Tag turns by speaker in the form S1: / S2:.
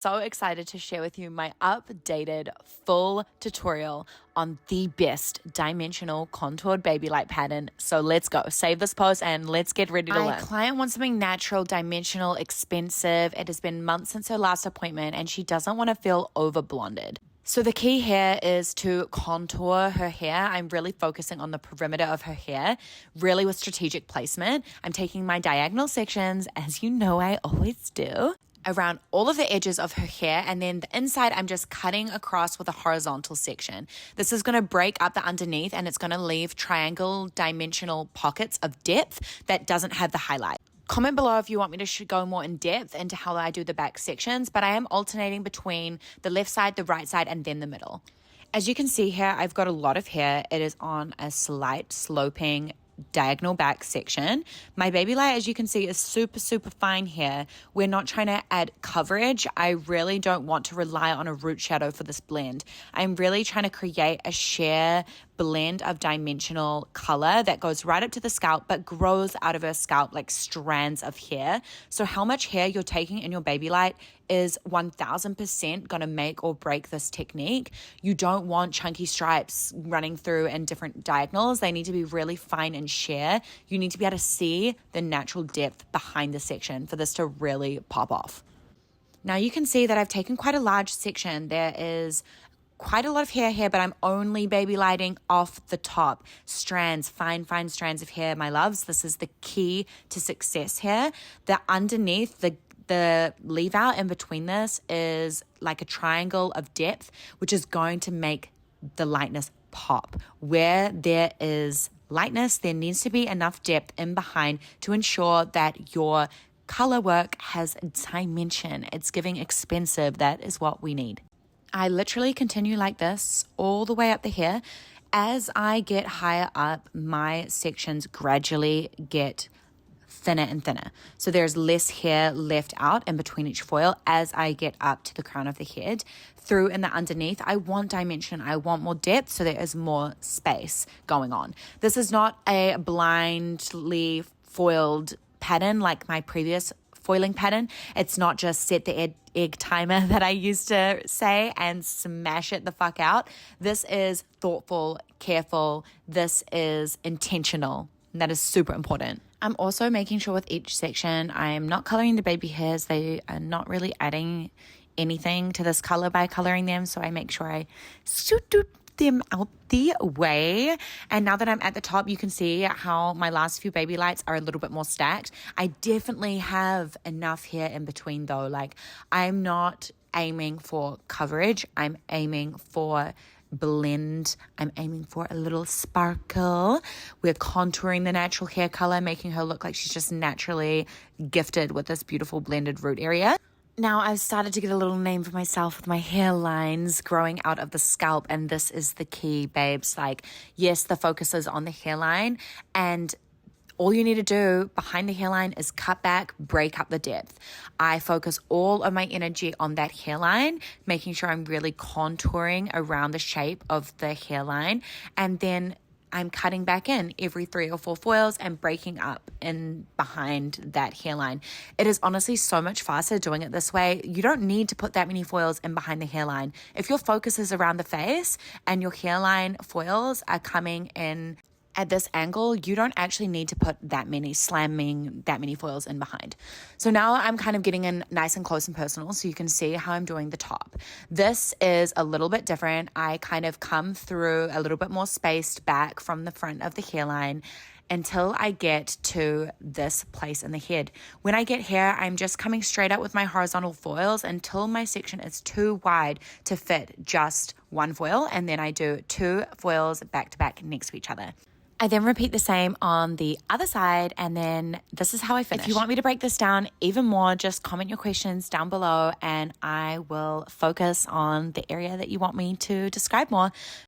S1: So excited to share with you my updated full tutorial on the best dimensional contoured baby light pattern. So let's go. Save this post and let's get ready to learn. My client wants something natural, dimensional, expensive. It has been months since her last appointment and she doesn't want to feel over blonded. So the key here is to contour her hair. I'm really focusing on the perimeter of her hair, really with strategic placement. I'm taking my diagonal sections, as you know I always do, around all of the edges of her hair, and then the inside I'm just cutting across with a horizontal section. This is going to break up the underneath and it's going to leave triangle dimensional pockets of depth that doesn't have the highlight. Comment below if you want me to go more in depth into how I do the back sections, but I am alternating between the left side, the right side, and then the middle. As you can see here, I've got a lot of hair. It is on a slight sloping diagonal back section. My baby light, as you can see, is super fine here. We're not trying to add coverage. I really don't want to rely on a root shadow for this blend. I'm really trying to create a sheer blend of dimensional color that goes right up to the scalp but grows out of her scalp like strands of hair. So how much hair you're taking in your baby light is 1000% gonna make or break this technique. You don't want chunky stripes running through in different diagonals. They need to be really fine and sheer. You need to be able to see the natural depth behind the section for this to really pop off. Now you can see that I've taken quite a large section. There is quite a lot of hair here, but I'm only baby lighting off the top. Strands, fine strands of hair, my loves. This is the key to success here. The underneath, the leave out in between this is like a triangle of depth, which is going to make the lightness pop. Where there is lightness, there needs to be enough depth in behind to ensure that your color work has dimension. It's giving expensive. That is what we need. I literally continue like this all the way up the hair. As I get higher up, my sections gradually get thinner and thinner. So there's less hair left out in between each foil as I get up to the crown of the head. Through in the underneath, I want dimension. I want more depth, so there is more space going on. This is not a blindly foiled pattern like my previous foiling pattern. It's not just set the egg timer that I used to say and smash it the fuck out. This is thoughtful, careful. This is intentional. And that is super important. I'm also making sure with each section, I am not coloring the baby hairs. They are not really adding anything to this color by coloring them. So I make sure I shoot them out the way. And now that I'm at the top, you can see how my last few baby lights are a little bit more stacked. I definitely have enough here in between though. Like, I'm not aiming for coverage. I'm aiming for blend. I'm aiming for a little sparkle. We're contouring the natural hair color, making her look like she's just naturally gifted with this beautiful blended root area. Now I've started to get a little name for myself with my hairlines growing out of the scalp, and this is the key, babes. Like, yes, the focus is on the hairline, and all you need to do behind the hairline is cut back, break up the depth. I focus all of my energy on that hairline, making sure I'm really contouring around the shape of the hairline, and then I'm cutting back in every 3 or 4 foils and breaking up in behind that hairline. It is honestly so much faster doing it this way. You don't need to put that many foils in behind the hairline. If your focus is around the face and your hairline foils are coming in at this angle, you don't actually need to put slamming that many foils in behind. So now I'm kind of getting in nice and close and personal so you can see how I'm doing the top. This is a little bit different. I kind of come through a little bit more spaced back from the front of the hairline until I get to this place in the head. When I get here, I'm just coming straight up with my horizontal foils until my section is too wide to fit just one foil, and then I do 2 foils back to back next to each other. I then repeat the same on the other side, and then this is how I finish. If you want me to break this down even more, just comment your questions down below and I will focus on the area that you want me to describe more.